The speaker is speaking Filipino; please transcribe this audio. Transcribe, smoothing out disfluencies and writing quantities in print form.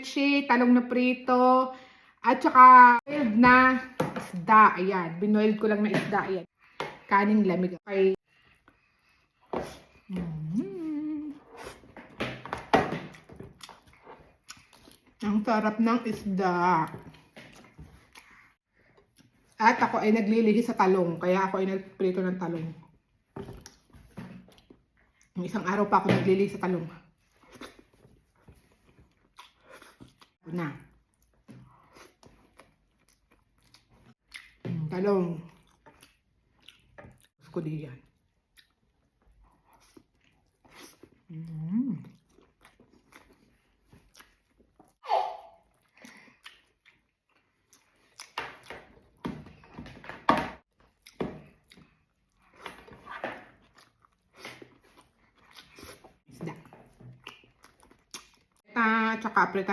leche, talong na prito, at saka boiled na isda. Ayan, binoiled ko lang na isda. Ayan, kaning lamig. Okay. Ang sarap ng isda. At ako ay naglilihi sa talong, kaya ako ay nagprito ng talong. Isang araw pa ako naglilihi sa talong. Na. Talong. Gusto ko din yan. Isda. Tsaka apritada.